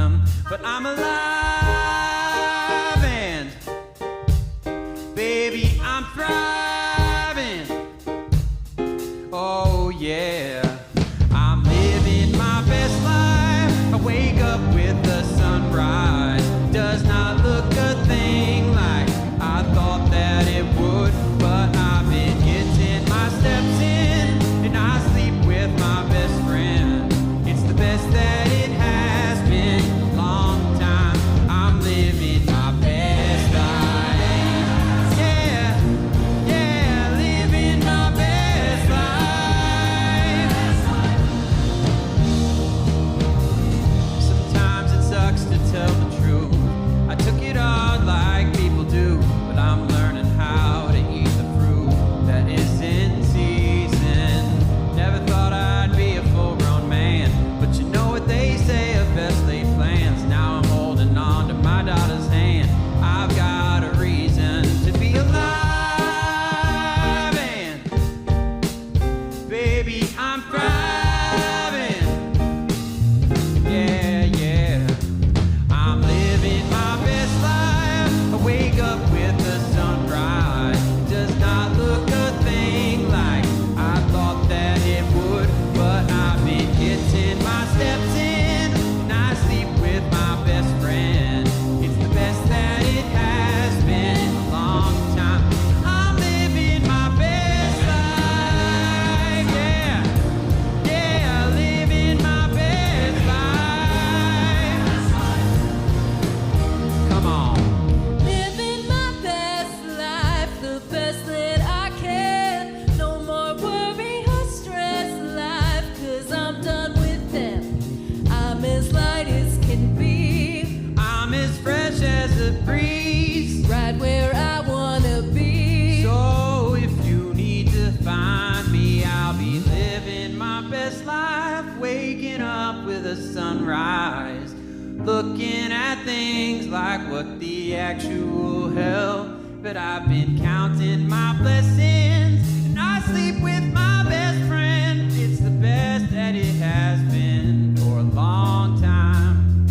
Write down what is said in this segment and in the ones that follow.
them, but I'm alive and baby, I'm thriving. Oh yeah, I'm living my best life. I wake up with the sunrise. Does not look a thing like I thought that it would, but I've been getting my steps in, and I sleep with my best friend. It's the best that it has been a long time. I'm living my best life. Yeah, yeah, living my best life. Sometimes it sucks to tell the truth. I took it hard like people do, but I'm learning how to eat the fruit that is in season. Never thought I'd be a full-grown man, but you know what they say, of best laid plans. Now I'm holding on to my daughter's hand. I've got a reason to be alive, and baby, I'm thriving. Yeah, yeah, I'm living my best life. I wake up with the sunrise. Does not look a thing like I thought that it would, but I've been getting my steps in, and I sleep with my best friend. It's the best that it has been in a long time. I'm living my best life. Yeah, yeah, living my best life. Come on. Living my best life, the best that I can. No more worry or stress life, 'cause I'm done with them. I'm as light as can be, I'm as fresh as a breeze. right where I wanna be. So if you need to find me, I'll be living my best life. Waking up with a sunrise. Looking at things like what the actual hell. But I've been counting my blessings, and I sleep with my best friend. It's the best that it has been for a long time.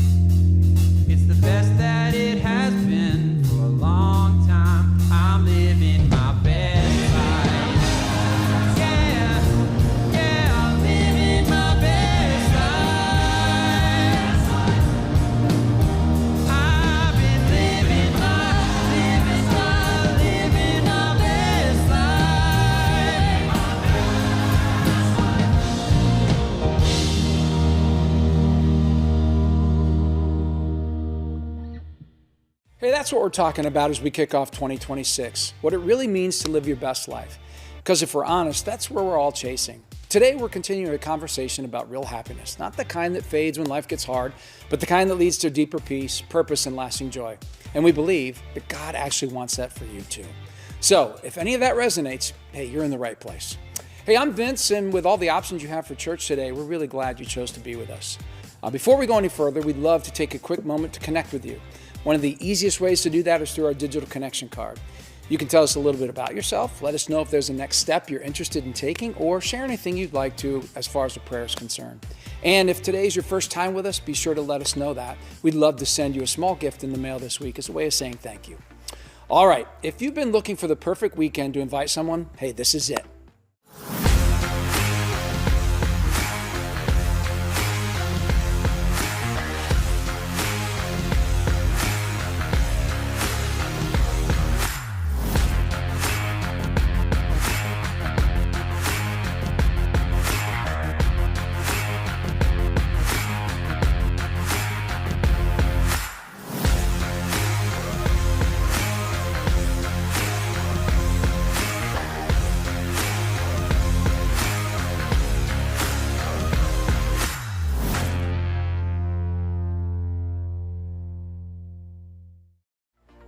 It's the best that it has been for a long time. I'm living my best life. Yeah, yeah, I'm living my best life. I've been living my best life. Hey, that's what we're talking about as we kick off 2026, what it really means to live your best life. Because if we're honest, that's where we're all chasing. Today, we're continuing a conversation about real happiness, not the kind that fades when life gets hard, but the kind that leads to deeper peace, purpose, and lasting joy. And we believe that God actually wants that for you too. So if any of that resonates, hey, you're in the right place. Hey, I'm Vince, and with all the options you have for church today, we're really glad you chose to be with us. Before we go any further, we'd love to take a quick moment to connect with you. One of the easiest ways to do that is through our digital connection card. You can tell us a little bit about yourself, let us know if there's a next step you're interested in taking, or share anything you'd like to as far as the prayer is concerned. And if today's your first time with us, be sure to let us know that. We'd love to send you a small gift in the mail this week as a way of saying thank you. All right, if you've been looking for the perfect weekend to invite someone, hey, this is it.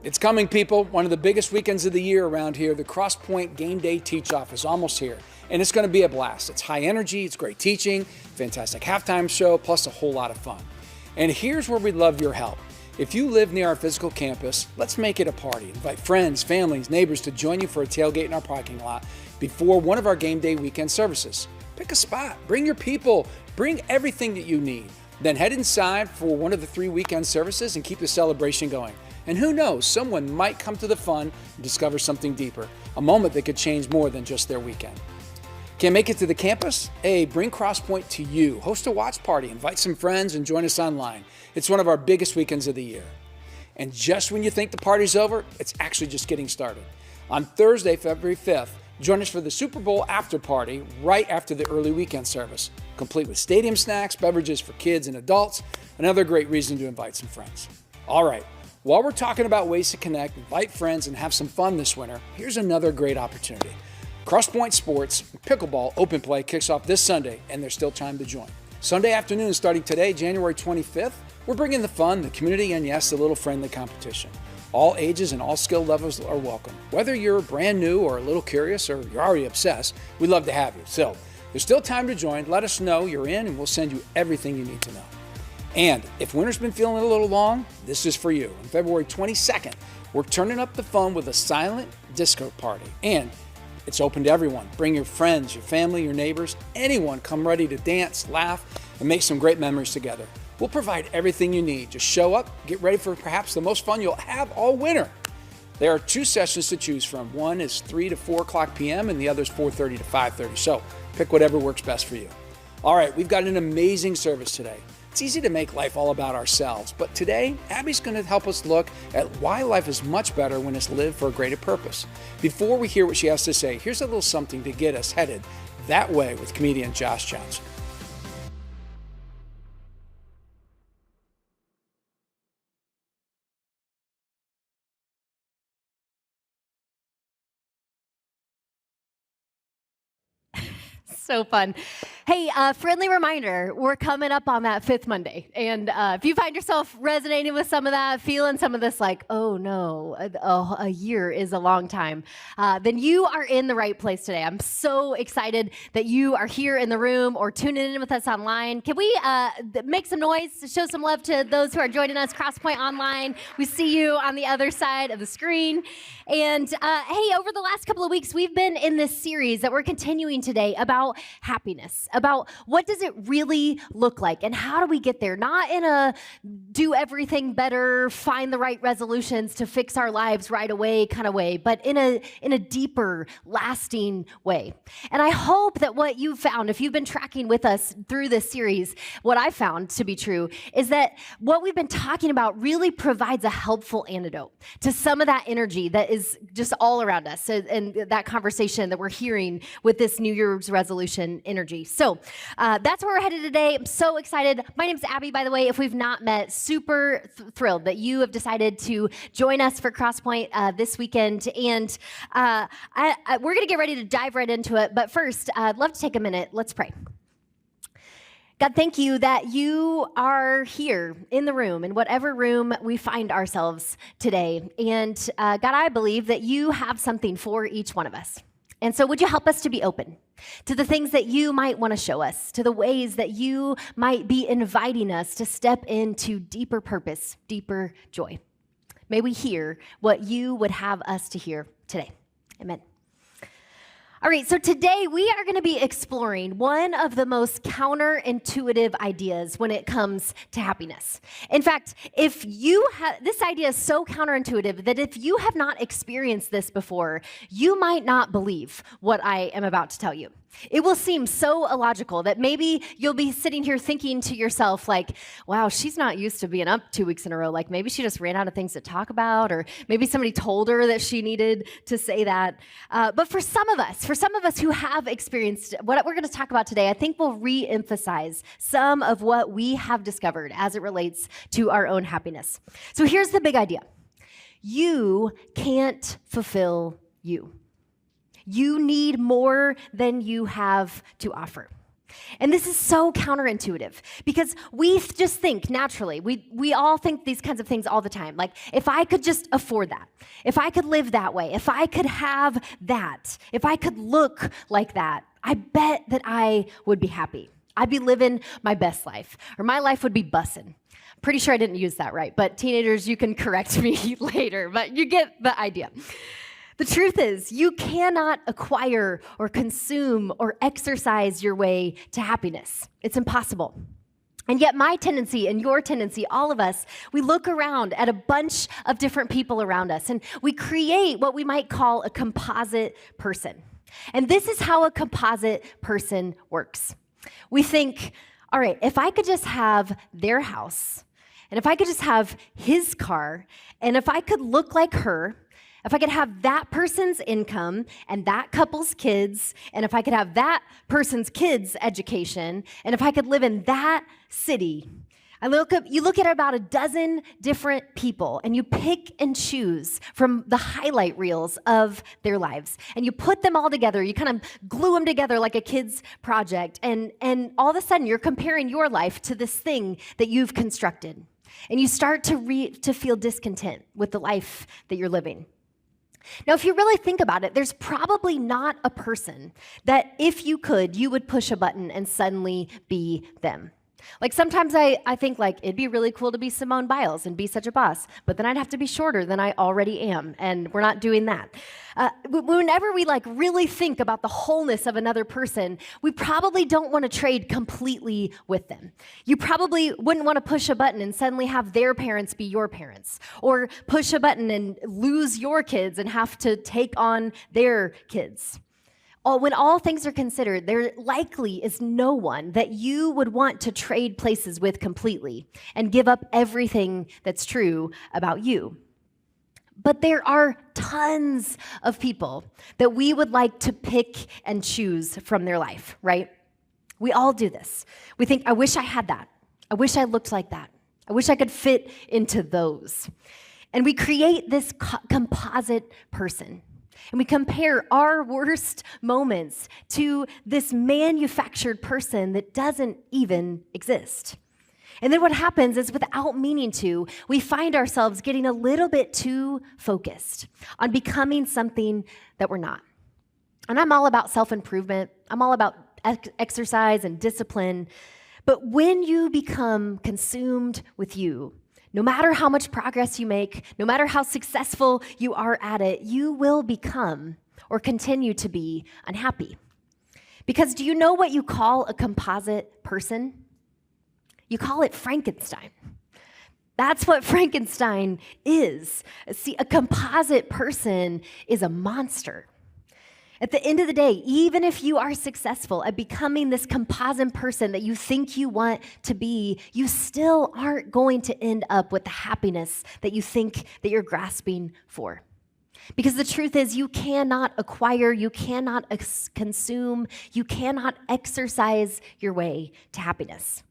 It's coming, people. One of the biggest weekends of the year around here, the Cross Point Game Day Teach-Off is almost here, and it's going to be a blast. It's high energy, it's great teaching, fantastic halftime show, plus a whole lot of fun. And here's where we'd love your help. If you live near our physical campus, let's make it a party. Invite friends, families, neighbors to join you for a tailgate in our parking lot before one of our game day weekend services. Pick a spot, bring your people, bring everything that you need. Then head inside for one of the 3 weekend services and keep the celebration going. And who knows, someone might come to the fun and discover something deeper, a moment that could change more than just their weekend. Can't make it to the campus? Hey, bring Crosspoint to you. Host a watch party, invite some friends, and join us online. It's one of our biggest weekends of the year. And just when you think the party's over, it's actually just getting started. On Thursday, February 5th, join us for the Super Bowl after party right after the early weekend service, complete with stadium snacks, beverages for kids and adults, another great reason to invite some friends. All right, while we're talking about ways to connect, invite friends, and have some fun this winter, here's another great opportunity. Crosspoint Sports Pickleball Open Play kicks off this Sunday, and there's still time to join. Sunday afternoon, starting today, January 25th, we're bringing the fun, the community, and yes, a little friendly competition. All ages and all skill levels are welcome. Whether you're brand new or a little curious or you're already obsessed, we'd love to have you. So there's still time to join. Let us know you're in, and we'll send you everything you need to know. And if winter's been feeling a little long, this is for you. On February 22nd, we're turning up the fun with a silent disco party. And it's open to everyone. Bring your friends, your family, your neighbors, anyone. Come ready to dance, laugh, and make some great memories together. We'll provide everything you need. Just show up, get ready for perhaps the most fun you'll have all winter. There are 2 sessions to choose from. One is 3 to 4 o'clock p.m. and the other is 4:30 to 5:30. So pick whatever works best for you. All right, we've got an amazing service today. It's easy to make life all about ourselves, but today, Abbie's going to help us look at why life is much better when it's lived for a greater purpose. Before we hear what she has to say, here's a little something to get us headed that way with comedian Josh Johnson. So fun. Hey, friendly reminder, we're coming up on that 5th Monday. And if you find yourself resonating with some of that, feeling some of this like, oh no, a year is a long time, then you are in the right place today. I'm so excited that you are here in the room or tuning in with us online. Can we make some noise to show some love to those who are joining us, Crosspoint Online? We see you on the other side of the screen. And hey, over the last couple of weeks, we've been in this series that we're continuing today about happiness, about what does it really look like and how do we get there? Not in a do everything better, find the right resolutions to fix our lives right away kind of way, but in a deeper, lasting way. And I hope that what you've found, if you've been tracking with us through this series, what I found to be true is that what we've been talking about really provides a helpful antidote to some of that energy that is just all around us and that conversation that we're hearing with this New Year's resolution energy. So that's where we're headed today. I'm so excited. My name's Abbie, by the way. If we've not met, super thrilled that you have decided to join us for Crosspoint this weekend. And we're going to get ready to dive right into it. But first, I'd love to take a minute. Let's pray. God, thank you that you are here in the room, in whatever room we find ourselves today. And God, I believe that you have something for each one of us. And so would you help us to be open to the things that you might want to show us, to the ways that you might be inviting us to step into deeper purpose, deeper joy. May we hear what you would have us to hear today. Amen. All right, so today we are going to be exploring one of the most counterintuitive ideas when it comes to happiness. In fact, this idea is so counterintuitive that if you have not experienced this before, you might not believe what I am about to tell you. It will seem so illogical that maybe you'll be sitting here thinking to yourself like, wow, she's not used to being up 2 weeks in a row. Like maybe she just ran out of things to talk about, or maybe somebody told her that she needed to say that. But for some of us who have experienced what we're going to talk about today, I think we'll re-emphasize some of what we have discovered as it relates to our own happiness. So here's the big idea. You can't fulfill you. You need more than you have to offer. And this is so counterintuitive because we just think naturally, we all think these kinds of things all the time. Like, if I could just afford that, if I could live that way, if I could have that, if I could look like that, I bet that I would be happy. I'd be living my best life, or my life would be bussin'. Pretty sure I didn't use that right, but teenagers, you can correct me later, but you get the idea. The truth is, you cannot acquire or consume or exercise your way to happiness. It's impossible. And yet my tendency and your tendency, all of us, we look around at a bunch of different people around us and we create what we might call a composite person. And this is how a composite person works. We think, all right, if I could just have their house, and if I could just have his car, and if I could look like her, if I could have that person's income and that couple's kids, and if I could have that person's kids' education, and if I could live in that city, you look at about a dozen different people and you pick and choose from the highlight reels of their lives. And you put them all together, you kind of glue them together like a kid's project, and all of a sudden you're comparing your life to this thing that you've constructed. And you start to feel discontent with the life that you're living. Now, if you really think about it, there's probably not a person that if you could, you would push a button and suddenly be them. Like sometimes I think like it'd be really cool to be Simone Biles and be such a boss, but then I'd have to be shorter than I already am, and we're not doing that. Whenever we like really think about the wholeness of another person, we probably don't want to trade completely with them. You probably wouldn't want to push a button and suddenly have their parents be your parents, or push a button and lose your kids and have to take on their kids. When all things are considered, there likely is no one that you would want to trade places with completely and give up everything that's true about you. But there are tons of people that we would like to pick and choose from their life, right? We all do this. We think, I wish I had that. I wish I looked like that. I wish I could fit into those. And we create this composite person. And we compare our worst moments to this manufactured person that doesn't even exist. And then what happens is, without meaning to, we find ourselves getting a little bit too focused on becoming something that we're not. And I'm all about self-improvement. I'm all about exercise and discipline. But when you become consumed with you, no matter how much progress you make, no matter how successful you are at it, you will become or continue to be unhappy. Because do you know what you call a composite person? You call it Frankenstein. That's what Frankenstein is. See, a composite person is a monster. At the end of the day, even if you are successful at becoming this composite person that you think you want to be, you still aren't going to end up with the happiness that you think that you're grasping for. Because the truth is, you cannot acquire, you cannot consume, you cannot exercise your way to happiness.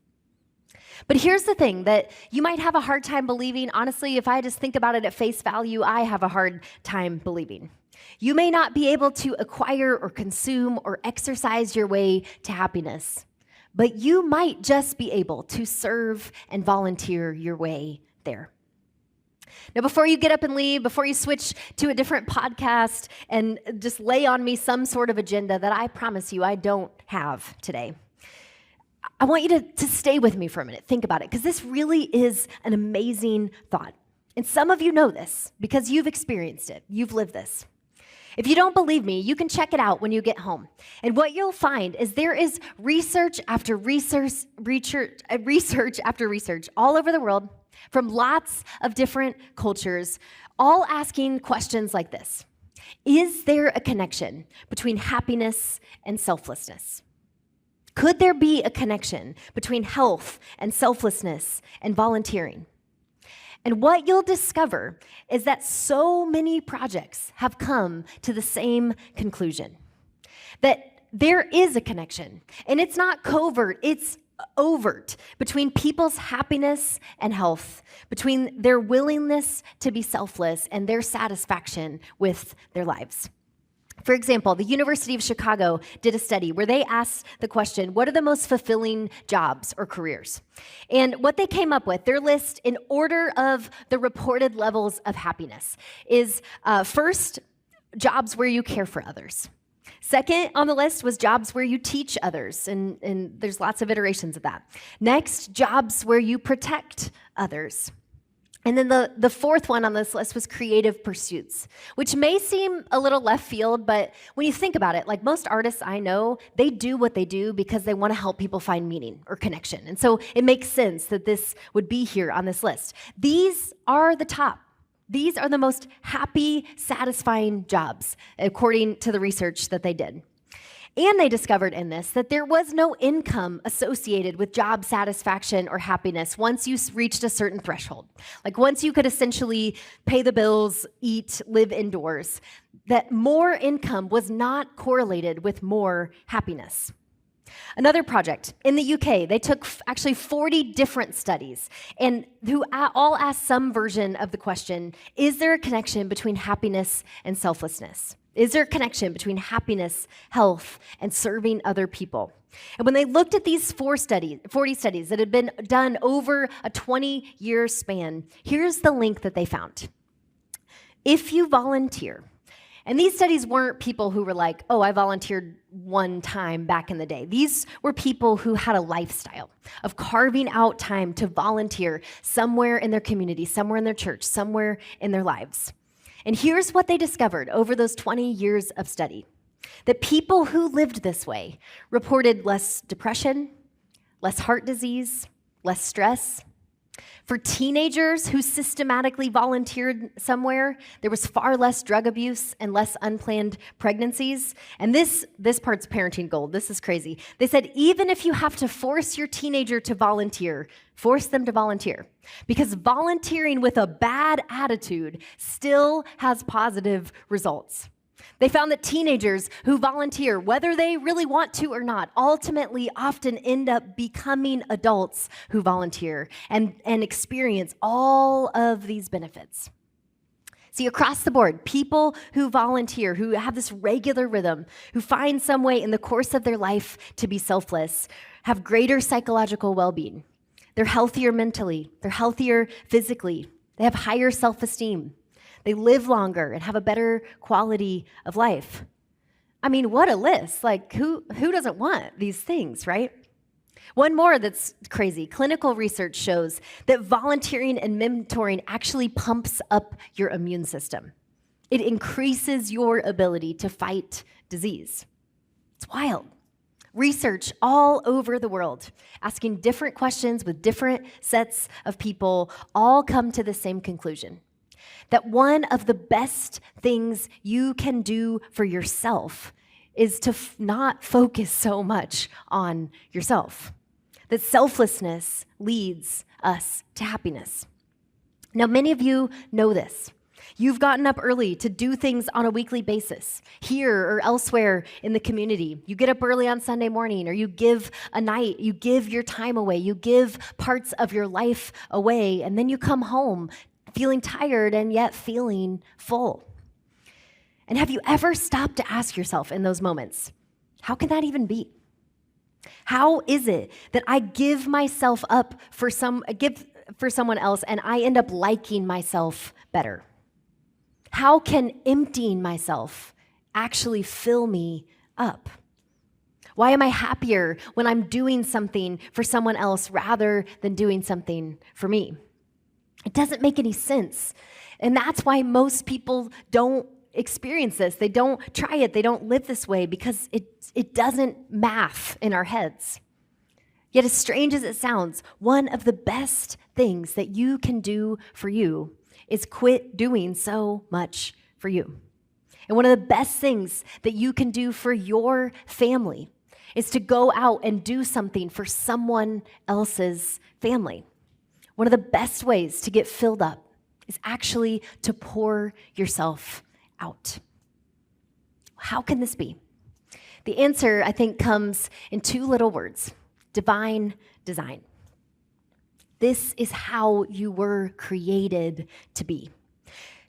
But here's the thing that you might have a hard time believing. Honestly, if I just think about it at face value, I have a hard time believing. You may not be able to acquire or consume or exercise your way to happiness, but you might just be able to serve and volunteer your way there. Now, before you get up and leave, before you switch to a different podcast and just lay on me some sort of agenda that I promise you I don't have today, I want you to stay with me for a minute. Think about it, because this really is an amazing thought. And some of you know this because you've experienced it. You've lived this. If you don't believe me, you can check it out when you get home. And what you'll find is there is research after research after research all over the world from lots of different cultures, all asking questions like this. Is there a connection between happiness and selflessness? Could there be a connection between health and selflessness and volunteering? And what you'll discover is that so many projects have come to the same conclusion, that there is a connection, and it's not covert, it's overt, between people's happiness and health, between their willingness to be selfless and their satisfaction with their lives. For example, the University of Chicago did a study where they asked the question, what are the most fulfilling jobs or careers? And what they came up with, their list in order of the reported levels of happiness, is first, jobs where you care for others. Second on the list was jobs where you teach others, and there's lots of iterations of that. Next, jobs where you protect others. And then the fourth one on this list was creative pursuits, which may seem a little left field, but when you think about it, like most artists I know, they do what they do because they want to help people find meaning or connection. And so it makes sense that this would be here on this list. These are the top. These are the most happy, satisfying jobs, according to the research that they did. And they discovered in this that there was no income associated with job satisfaction or happiness once you reached a certain threshold. Like once you could essentially pay the bills, eat, live indoors, that more income was not correlated with more happiness. Another project in the UK, they took actually 40 different studies and who all asked some version of the question, is there a connection between happiness and selflessness? Is there a connection between happiness, health, and serving other people? And when they looked at these 40 studies that had been done over a 20-year span, here's the link that they found. If you volunteer, and these studies weren't people who were like, oh, I volunteered one time back in the day. These were people who had a lifestyle of carving out time to volunteer somewhere in their community, somewhere in their church, somewhere in their lives. And here's what they discovered over those 20 years of study. That people who lived this way reported less depression, less heart disease, less stress. For teenagers who systematically volunteered somewhere, there was far less drug abuse and less unplanned pregnancies. And this part's parenting gold. This is crazy. They said, even if you have to force your teenager to volunteer, force them to volunteer. Because volunteering with a bad attitude still has positive results. They found that teenagers who volunteer, whether they really want to or not, ultimately often end up becoming adults who volunteer and experience all of these benefits. See, across the board, people who volunteer, who have this regular rhythm, who find some way in the course of their life to be selfless, have greater psychological well-being. They're healthier mentally. They're healthier physically. They have higher self-esteem. They live longer and have a better quality of life. I mean, what a list. Like, who doesn't want these things, right? One more that's crazy. Clinical research shows that volunteering and mentoring actually pumps up your immune system. It increases your ability to fight disease. It's wild. Research all over the world, asking different questions with different sets of people, all come to the same conclusion. That one of the best things you can do for yourself is to not focus so much on yourself. That selflessness leads us to happiness. Now, many of you know this. You've gotten up early to do things on a weekly basis, here or elsewhere in the community. You get up early on Sunday morning, or you give a night, you give your time away, you give parts of your life away, and then you come home feeling tired and yet feeling full. And have you ever stopped to ask yourself in those moments, how can that even be? How is it that I give myself up for someone else and I end up liking myself better? How can emptying myself actually fill me up? Why am I happier when I'm doing something for someone else rather than doing something for me? It doesn't make any sense. And that's why most people don't experience this. They don't try it. They don't live this way because it doesn't math in our heads. Yet as strange as it sounds, one of the best things that you can do for you is quit doing so much for you. And one of the best things that you can do for your family is to go out and do something for someone else's family. One of the best ways to get filled up is actually to pour yourself out. How can this be? The answer, I think, comes in two little words: divine design. This is how you were created to be.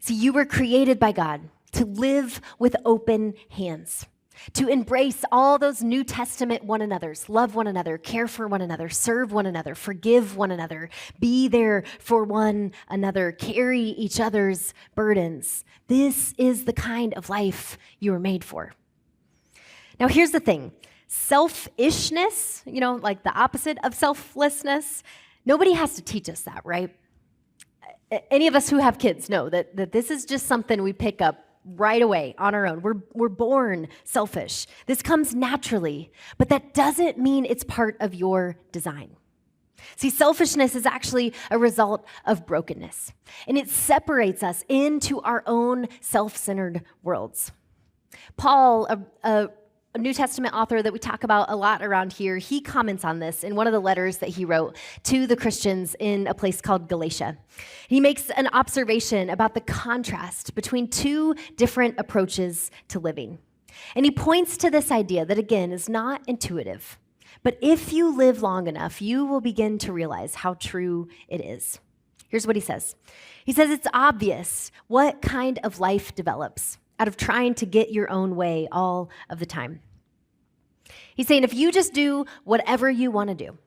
See, you were created by God to live with open hands, to embrace all those New Testament one another's, love one another, care for one another, serve one another, forgive one another, be there for one another, carry each other's burdens. This is the kind of life you were made for. Now, here's the thing. Selfishness, like the opposite of selflessness, nobody has to teach us that, right? Any of us who have kids know that this is just something we pick up right away on our own. We're born selfish. This comes naturally, but that doesn't mean it's part of your design. See, selfishness is actually a result of brokenness, and it separates us into our own self-centered worlds. Paul, a New Testament author that we talk about a lot around here, he comments on this in one of the letters that he wrote to the Christians in a place called Galatia. He makes an observation about the contrast between two different approaches to living. And he points to this idea that, again, is not intuitive. But if you live long enough, you will begin to realize how true it is. Here's what he says. He says it's obvious what kind of life develops out of trying to get your own way all of the time. He's saying if you just do whatever you want to do,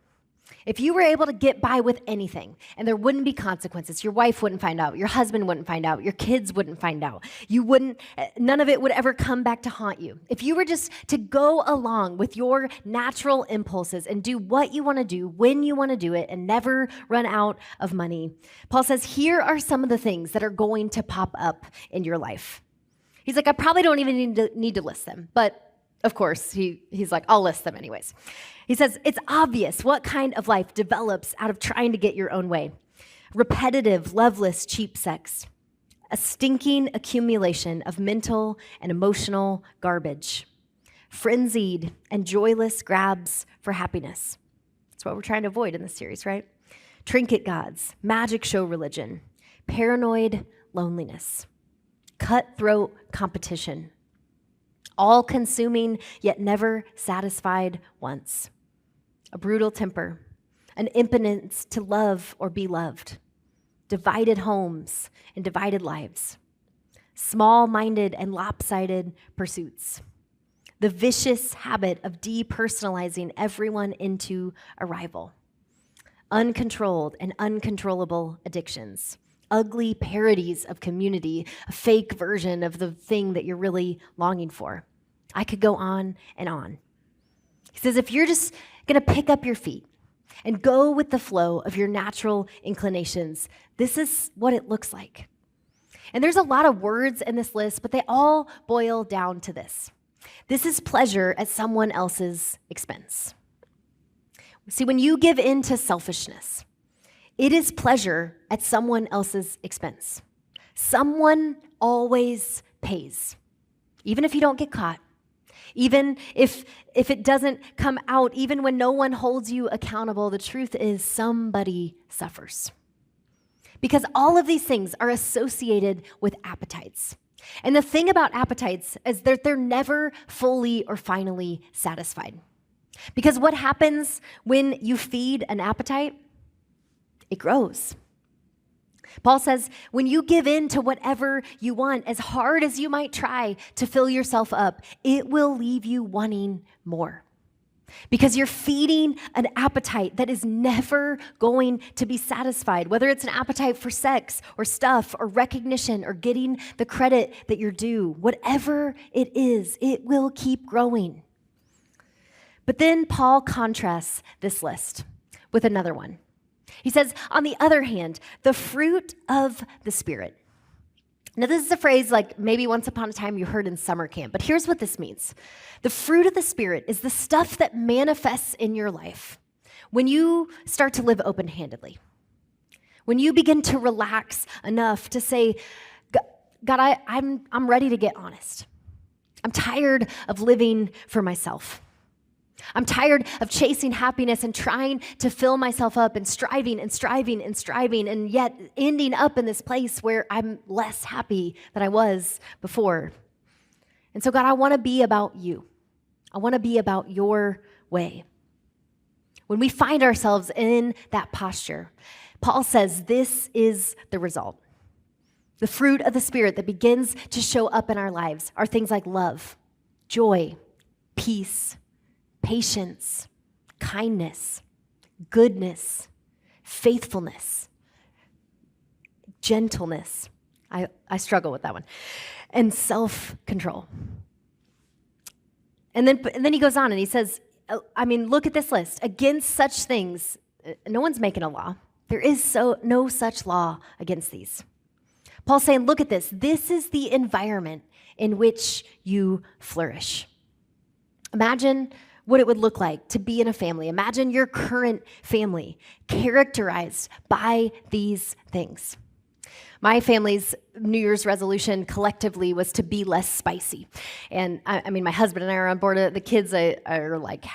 if you were able to get by with anything and there wouldn't be consequences, your wife wouldn't find out, your husband wouldn't find out, your kids wouldn't find out, none of it would ever come back to haunt you. If you were just to go along with your natural impulses and do what you want to do when you want to do it and never run out of money, Paul says, here are some of the things that are going to pop up in your life. He's like, I probably don't even need to list them, but of course, he's like, I'll list them anyways. He says, it's obvious what kind of life develops out of trying to get your own way. Repetitive, loveless, cheap sex. A stinking accumulation of mental and emotional garbage. Frenzied and joyless grabs for happiness. That's what we're trying to avoid in this series, right? Trinket gods, magic show religion, paranoid loneliness, cutthroat competition, all-consuming yet never satisfied once. A brutal temper, an impotence to love or be loved, divided homes and divided lives, small-minded and lopsided pursuits, the vicious habit of depersonalizing everyone into a rival, uncontrolled and uncontrollable addictions, ugly parodies of community, a fake version of the thing that you're really longing for. I could go on and on. He says, if you're just going to pick up your feet and go with the flow of your natural inclinations, this is what it looks like. And there's a lot of words in this list, but they all boil down to this. This is pleasure at someone else's expense. See, when you give in to selfishness, it is pleasure at someone else's expense. Someone always pays, even if you don't get caught, even if it doesn't come out, even when no one holds you accountable. The truth is somebody suffers. Because all of these things are associated with appetites. And the thing about appetites is that they're never fully or finally satisfied. Because what happens when you feed an appetite? It grows. Paul says, when you give in to whatever you want, as hard as you might try to fill yourself up, it will leave you wanting more. Because you're feeding an appetite that is never going to be satisfied, whether it's an appetite for sex or stuff or recognition or getting the credit that you're due. Whatever it is, it will keep growing. But then Paul contrasts this list with another one. He says, on the other hand, the fruit of the Spirit. Now, this is a phrase like maybe once upon a time you heard in summer camp, but here's what this means. The fruit of the Spirit is the stuff that manifests in your life when you start to live open-handedly, when you begin to relax enough to say, God, I'm ready to get honest. I'm tired of living for myself. I'm tired of chasing happiness and trying to fill myself up and striving and striving and striving and yet ending up in this place where I'm less happy than I was before. And so, God, I want to be about you. I want to be about your way. When we find ourselves in that posture, Paul says this is the result. The fruit of the Spirit that begins to show up in our lives are things like love, joy, peace, patience, kindness, goodness, faithfulness, gentleness. I struggle with that one. And self-control. And then he goes on and he says, look at this list. Against such things, no one's making a law, There is no such law against these. Paul's saying, look at this. This is the environment in which you flourish. Imagine what it would look like to be in a family. Imagine your current family characterized by these things. My family's New Year's resolution collectively was to be less spicy. And I mean, my husband and I are on board with it. The kids are like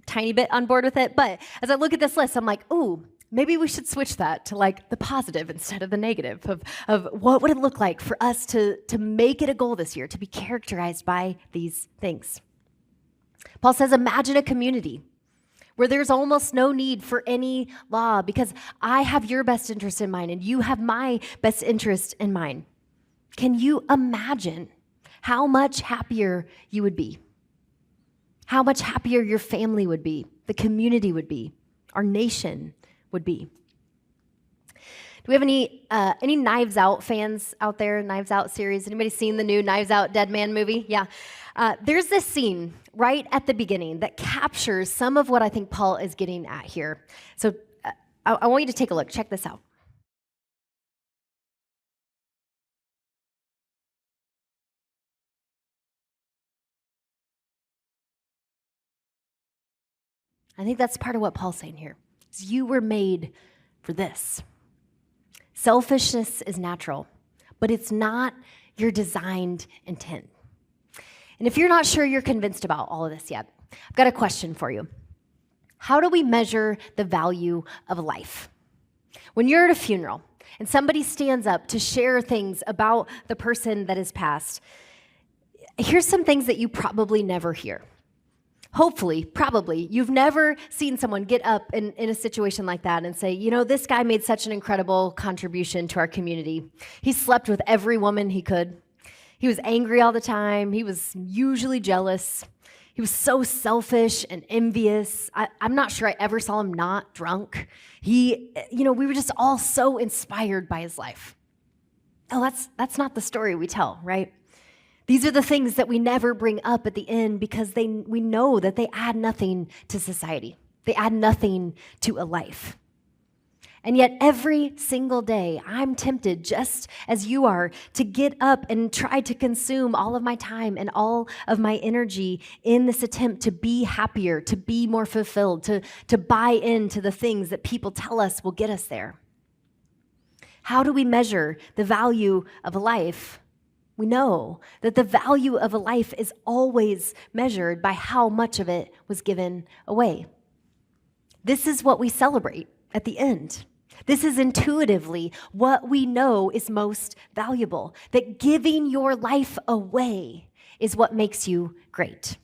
tiny bit on board with it. But as I look at this list, I'm like, ooh, maybe we should switch that to like the positive instead of the negative of what would it look like for us to make it a goal this year, to be characterized by these things. Paul says, imagine a community where there's almost no need for any law because I have your best interest in mind and you have my best interest in mind. Can you imagine how much happier you would be? How much happier your family would be, the community would be, our nation would be. Do we have any Knives Out fans out there? Knives Out series? Anybody seen the new Knives Out Dead Man movie? Yeah. There's this scene right at the beginning that captures some of what I think Paul is getting at here. So I want you to take a look. Check this out. I think that's part of what Paul's saying here. Is you were made for this. Selfishness is natural, but it's not your designed intent. And if you're not sure you're convinced about all of this yet, I've got a question for you. How do we measure the value of a life? When you're at a funeral and somebody stands up to share things about the person that has passed, here's some things that you probably never hear. Hopefully, probably, you've never seen someone get up in a situation like that and say, you know, this guy made such an incredible contribution to our community. He slept with every woman he could. He was angry all the time. He was usually jealous. He was so selfish and envious. I'm not sure I ever saw him not drunk. We were just all so inspired by his life. Oh, that's not the story we tell, right? These are the things that we never bring up at the end because we know that they add nothing to society. They add nothing to a life. And yet every single day, I'm tempted, just as you are, to get up and try to consume all of my time and all of my energy in this attempt to be happier, to be more fulfilled, to buy into the things that people tell us will get us there. How do we measure the value of a life? We know that the value of a life is always measured by how much of it was given away. This is what we celebrate at the end. This is intuitively what we know is most valuable, that giving your life away is what makes you great.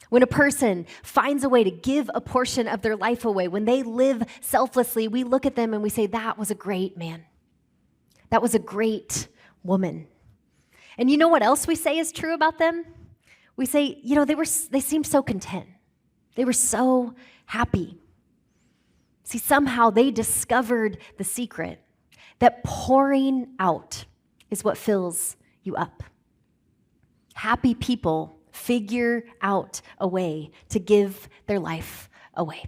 When a person finds a way to give a portion of their life away, when they live selflessly, we look at them and we say, that was a great man. That was a great woman. And you know what else we say is true about them? We say, you know, they seemed so content. They were so happy. See, somehow they discovered the secret that pouring out is what fills you up. Happy people figure out a way to give their life away.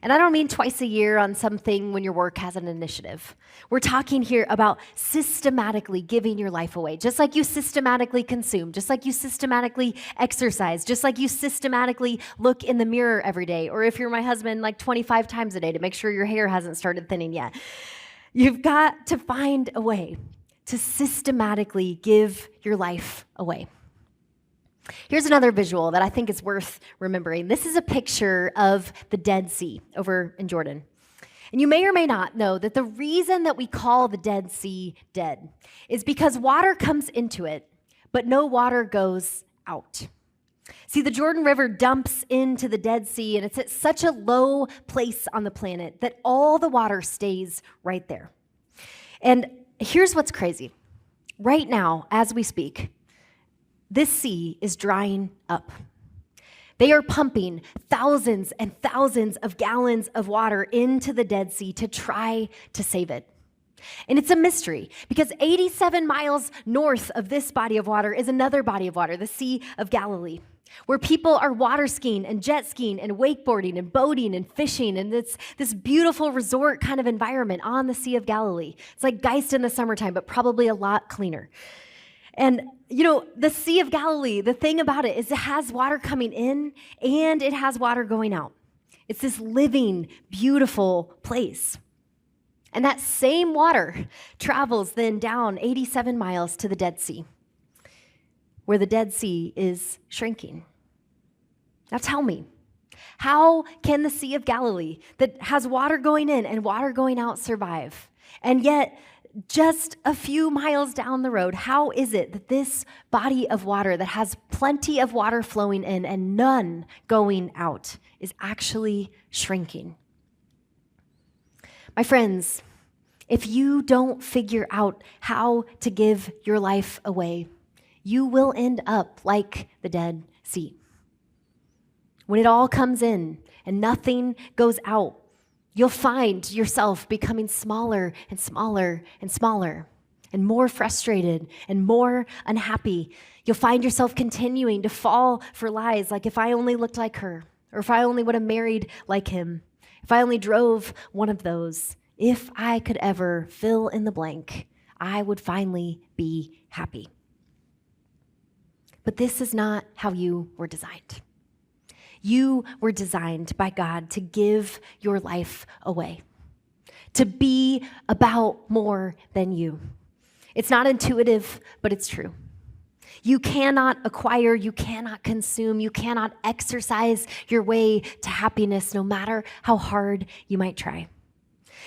And I don't mean twice a year on something when your work has an initiative. We're talking here about systematically giving your life away, just like you systematically consume, just like you systematically exercise, just like you systematically look in the mirror every day, or if you're my husband, like 25 times a day to make sure your hair hasn't started thinning yet. You've got to find a way to systematically give your life away. Here's another visual that I think is worth remembering. This is a picture of the Dead Sea over in Jordan. And you may or may not know that the reason that we call the Dead Sea dead is because water comes into it, but no water goes out. See, the Jordan River dumps into the Dead Sea, and it's at such a low place on the planet that all the water stays right there. And here's what's crazy. Right now, as we speak, this sea is drying up. They are pumping thousands and thousands of gallons of water into the Dead Sea to try to save it. And it's a mystery because 87 miles north of this body of water is another body of water, the Sea of Galilee. where people are water skiing and jet skiing and wakeboarding and boating and fishing, and it's this beautiful resort kind of environment on the Sea of Galilee. It's like Geist in the summertime, but probably a lot cleaner. And the Sea of Galilee, the thing about it is it has water coming in and it has water going out. It's this living, beautiful place. And that same water travels then down 87 miles to the Dead Sea, where the Dead Sea is shrinking. Now tell me, how can the Sea of Galilee that has water going in and water going out survive? And yet, just a few miles down the road, how is it that this body of water that has plenty of water flowing in and none going out is actually shrinking? My friends, if you don't figure out how to give your life away, you will end up like the Dead Sea. When it all comes in and nothing goes out, you'll find yourself becoming smaller and smaller and smaller and more frustrated and more unhappy. You'll find yourself continuing to fall for lies like, if I only looked like her, or if I only would have married like him, if I only drove one of those, if I could ever fill in the blank, I would finally be happy. But this is not how you were designed. You were designed by God to give your life away, to be about more than you. It's not intuitive, but it's true. You cannot acquire, you cannot consume, you cannot exercise your way to happiness, no matter how hard you might try.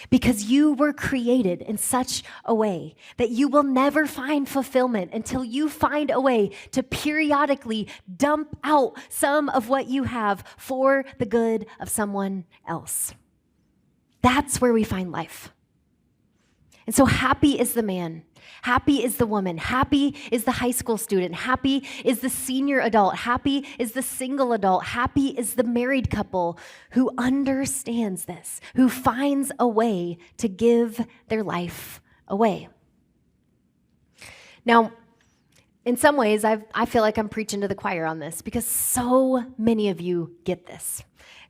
Because you were created in such a way that you will never find fulfillment until you find a way to periodically dump out some of what you have for the good of someone else. That's where we find life. And so happy is the man, happy is the woman, happy is the high school student, happy is the senior adult, happy is the single adult, happy is the married couple who understands this, who finds a way to give their life away. Now, in some ways, I feel like I'm preaching to the choir on this because so many of you get this.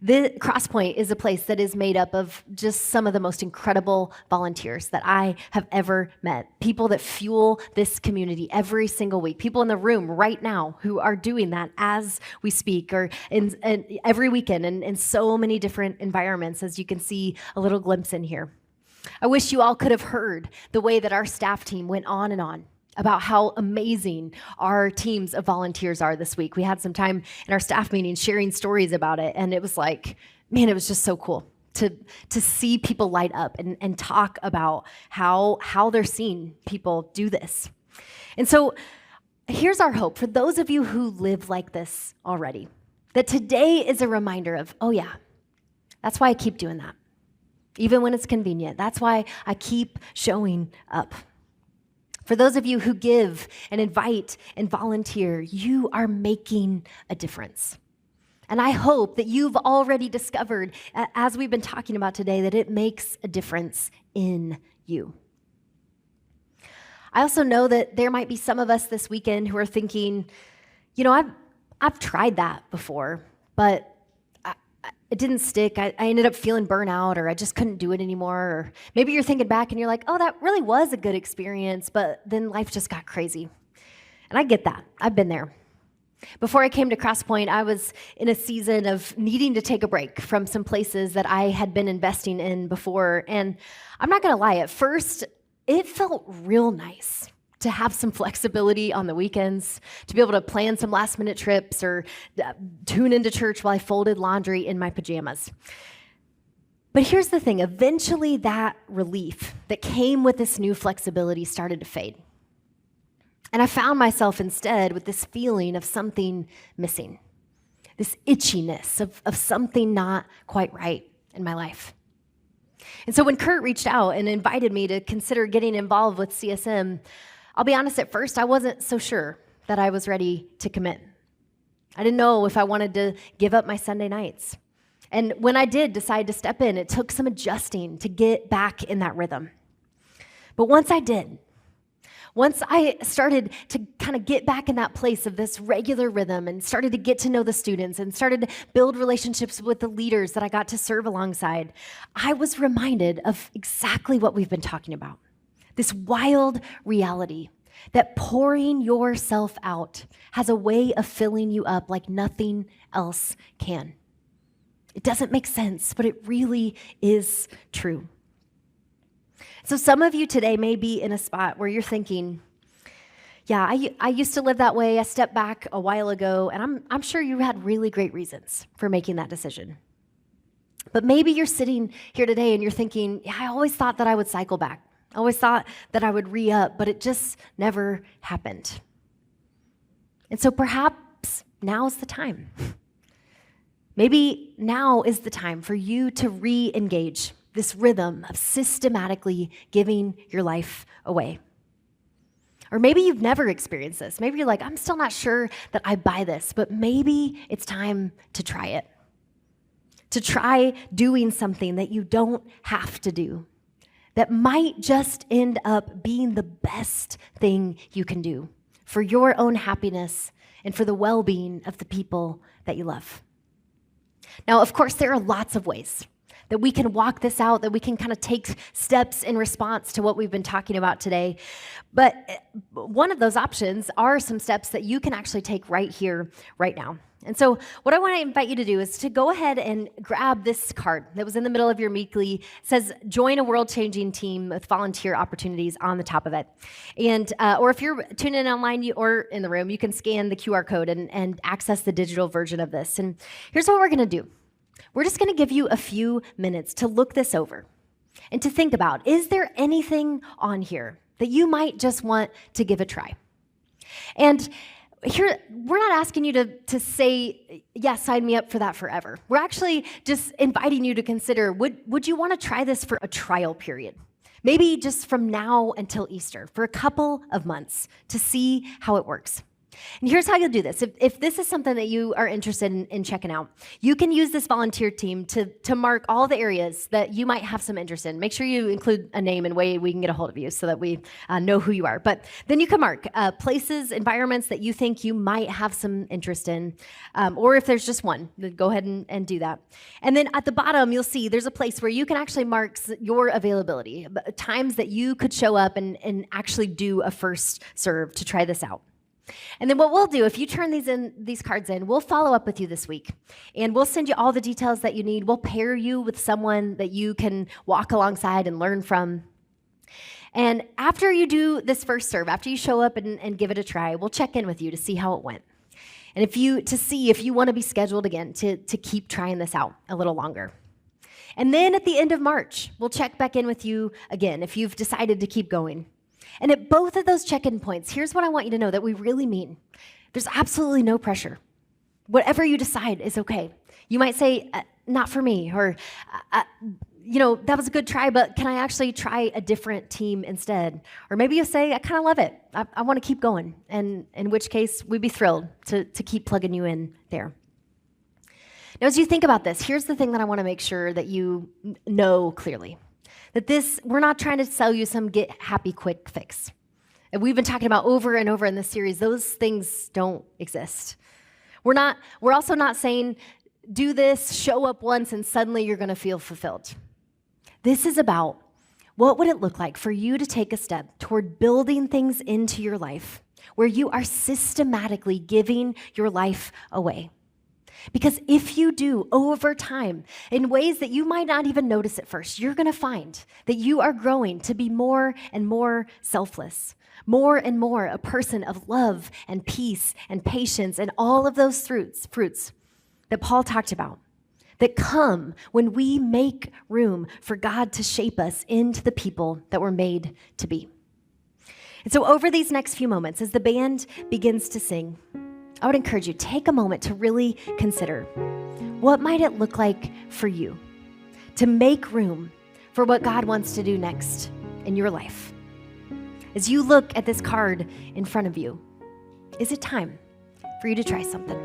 The Crosspoint is a place that is made up of just some of the most incredible volunteers that I have ever met. People that fuel this community every single week. People in the room right now who are doing that as we speak, or in every weekend in so many different environments, as you can see a little glimpse in here. I wish you all could have heard the way that our staff team went on and on about how amazing our teams of volunteers are this week. We had some time in our staff meeting sharing stories about it, and it was like, man, it was just so cool to see people light up and talk about how they're seeing people do this. And so here's our hope for those of you who live like this already, that today is a reminder of, oh yeah, that's why I keep doing that. Even when it's convenient, that's why I keep showing up. For those of you who give and invite and volunteer, you are making a difference. And I hope that you've already discovered, as we've been talking about today, that it makes a difference in you. I also know that there might be some of us this weekend who are thinking, I've tried that before, but it didn't stick. I ended up feeling burnout, or I just couldn't do it anymore. Or maybe you're thinking back and you're like, oh, that really was a good experience, but then life just got crazy. And I get that. I've been there. Before I came to Crosspoint, I was in a season of needing to take a break from some places that I had been investing in before. And I'm not going to lie, at first, it felt real nice to have some flexibility on the weekends, to be able to plan some last-minute trips or tune into church while I folded laundry in my pajamas. But here's the thing. Eventually, that relief that came with this new flexibility started to fade. And I found myself instead with this feeling of something missing, this itchiness of something not quite right in my life. And so when Kurt reached out and invited me to consider getting involved with CSM, I'll be honest, at first, I wasn't so sure that I was ready to commit. I didn't know if I wanted to give up my Sunday nights. And when I did decide to step in, it took some adjusting to get back in that rhythm. But once I did, Once I started to kind of get back in that place of this regular rhythm and started to get to know the students and started to build relationships with the leaders that I got to serve alongside, I was reminded of exactly what we've been talking about. This wild reality that pouring yourself out has a way of filling you up like nothing else can. It doesn't make sense, but it really is true. So some of you today may be in a spot where you're thinking, yeah, I used to live that way. I stepped back a while ago, and I'm sure you had really great reasons for making that decision. But maybe you're sitting here today and you're thinking, yeah, I always thought that I would cycle back. I always thought that I would re-up, but it just never happened. And so perhaps now's the time. Maybe now is the time for you to re-engage this rhythm of systematically giving your life away. Or maybe you've never experienced this. Maybe you're like, I'm still not sure that I buy this, but maybe it's time to try it. To try doing something that you don't have to do, that might just end up being the best thing you can do for your own happiness and for the well-being of the people that you love. Now, of course, there are lots of ways that we can walk this out, that we can kind of take steps in response to what we've been talking about today. But one of those options are some steps that you can actually take right here, right now. And so what I want to invite you to do is to go ahead and grab this card that was in the middle of your Meekly. It says, join a world-changing team with volunteer opportunities on the top of it. And or if you're tuning in online or in the room, you can scan the QR code and access the digital version of this. And here's what we're going to do. We're just going to give you a few minutes to look this over and to think about, is there anything on here that you might just want to give a try? And here, we're not asking you to say, yes, sign me up for that forever. We're actually just inviting you to consider, would you want to try this for a trial period? Maybe just from now until Easter, for a couple of months to see how it works. And here's how you'll do this. If this is something that you are interested in checking out, you can use this volunteer team to mark all the areas that you might have some interest in. Make sure you include a name and way we can get a hold of you so that we know who you are. But then you can mark places, environments that you think you might have some interest in, or if there's just one, then go ahead and do that. And then at the bottom, you'll see there's a place where you can actually mark your availability, times that you could show up and actually do a first serve to try this out. And then what we'll do, if you turn these cards in, we'll follow up with you this week. And we'll send you all the details that you need. We'll pair you with someone that you can walk alongside and learn from. And after you do this first serve, after you show up and give it a try, we'll check in with you to see how it went. And to see if you want to be scheduled again to keep trying this out a little longer. And then at the end of March, we'll check back in with you again if you've decided to keep going. And at both of those check-in points, here's what I want you to know that we really mean. There's absolutely no pressure. Whatever you decide is okay. You might say, not for me, or, that was a good try, but can I actually try a different team instead? Or maybe you'll say, I kind of love it. I want to keep going, and in which case, we'd be thrilled to keep plugging you in there. Now, as you think about this, here's the thing that I want to make sure that you know clearly. That we're not trying to sell you some get happy quick fix. And we've been talking about over and over in this series, those things don't exist. We're also not saying, do this, show up once, and suddenly you're going to feel fulfilled. This is about what would it look like for you to take a step toward building things into your life where you are systematically giving your life away. Because if you do over time, in ways that you might not even notice at first, you're going to find that you are growing to be more and more selfless, more and more a person of love and peace and patience and all of those fruits that Paul talked about that come when we make room for God to shape us into the people that we're made to be. And so over these next few moments, as the band begins to sing, I would encourage you, take a moment to really consider what might it look like for you to make room for what God wants to do next in your life. As you look at this card in front of you, is it time for you to try something?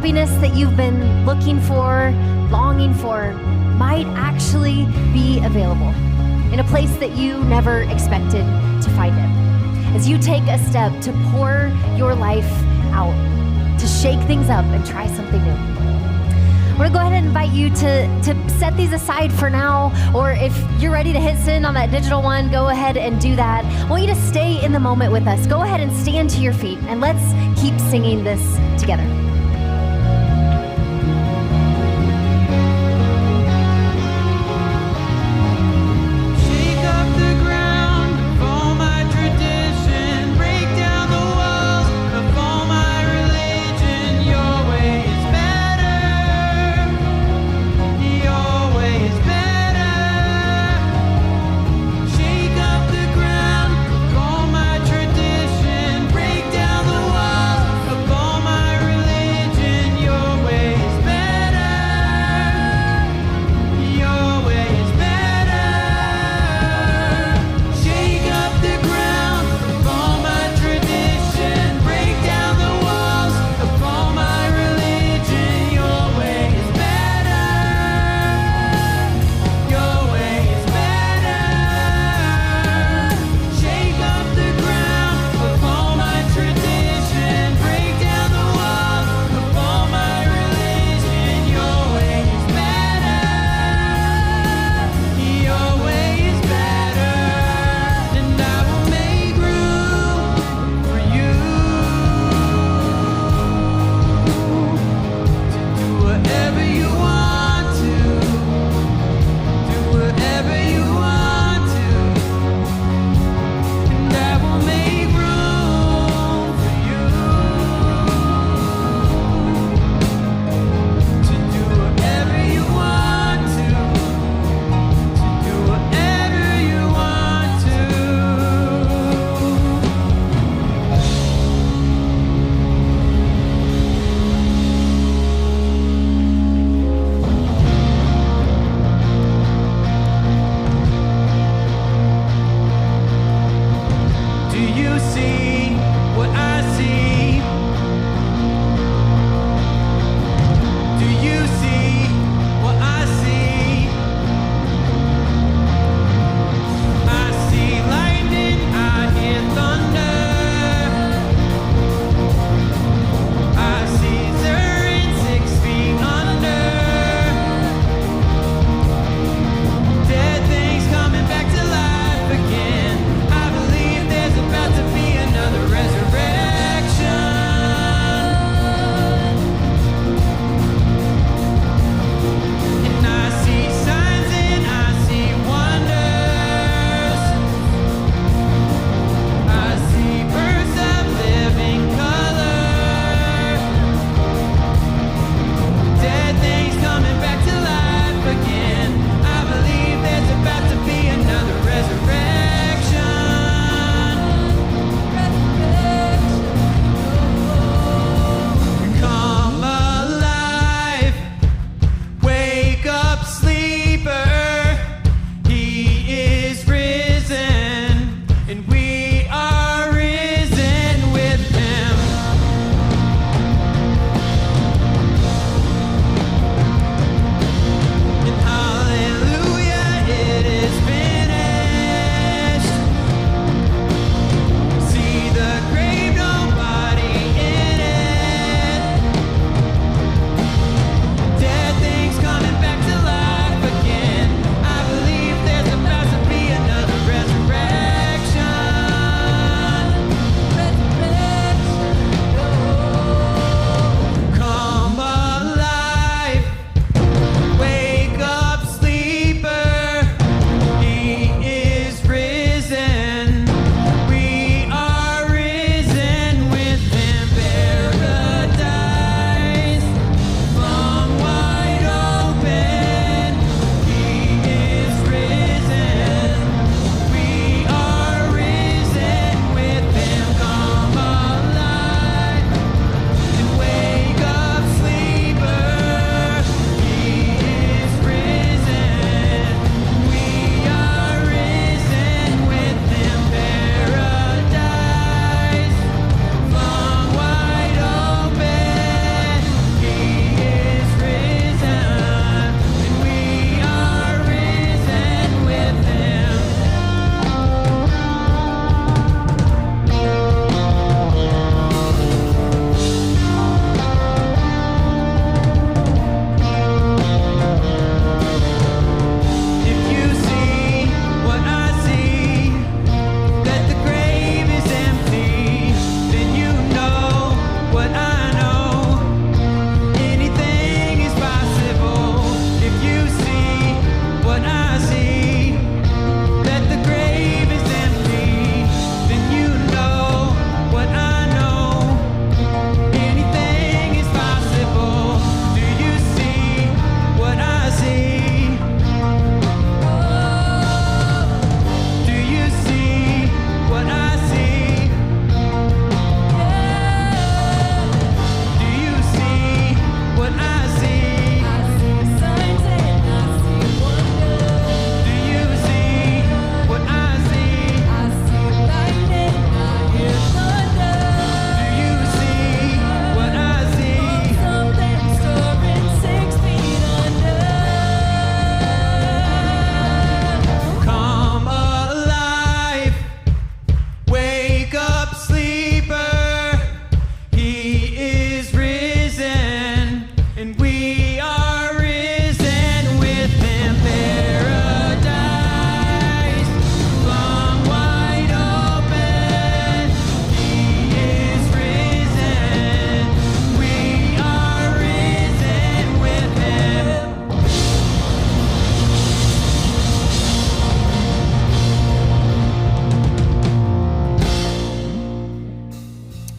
happiness that you've been looking for, longing for, might actually be available in a place that you never expected to find it. As you take a step to pour your life out, to shake things up and try something new. I'm gonna go ahead and invite you to set these aside for now, or if you're ready to hit send on that digital one, go ahead and do that. I want you to stay in the moment with us. Go ahead and stand to your feet, and let's keep singing this together.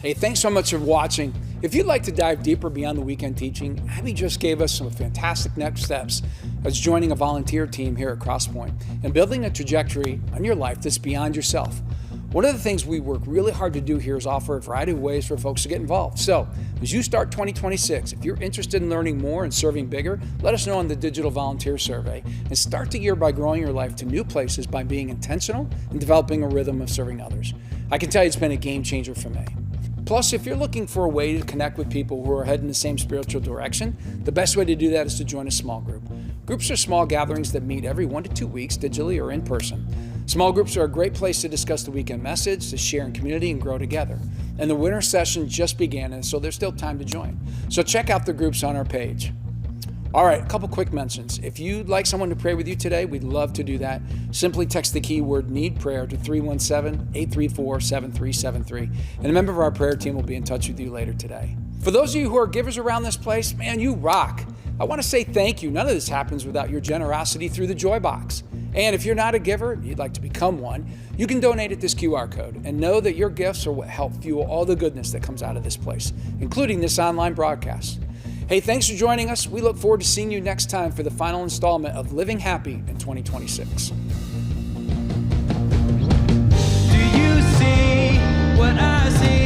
Hey, thanks so much for watching. If you'd like to dive deeper beyond the weekend teaching, Abbie just gave us some fantastic next steps as joining a volunteer team here at Crosspoint and building a trajectory on your life that's beyond yourself. One of the things we work really hard to do here is offer a variety of ways for folks to get involved. So, as you start 2026, if you're interested in learning more and serving bigger, let us know on the digital volunteer survey and start the year by growing your life to new places by being intentional and developing a rhythm of serving others. I can tell you it's been a game changer for me. Plus, if you're looking for a way to connect with people who are heading the same spiritual direction, the best way to do that is to join a small group. Groups are small gatherings that meet every 1 to 2 weeks, digitally or in person. Small groups are a great place to discuss the weekend message, to share in community and grow together. And the winter session just began, and so there's still time to join. So check out the groups on our page. All right, a couple quick mentions. If you'd like someone to pray with you today, we'd love to do that. Simply text the keyword NEED PRAYER to 317-834-7373, and a member of our prayer team will be in touch with you later today. For those of you who are givers around this place, man, you rock. I want to say thank you. None of this happens without your generosity through the Joy Box. And if you're not a giver and you'd like to become one, you can donate at this QR code and know that your gifts are what help fuel all the goodness that comes out of this place, including this online broadcast. Hey, thanks for joining us. We look forward to seeing you next time for the final installment of Living Happy in 2026. Do you see what I see?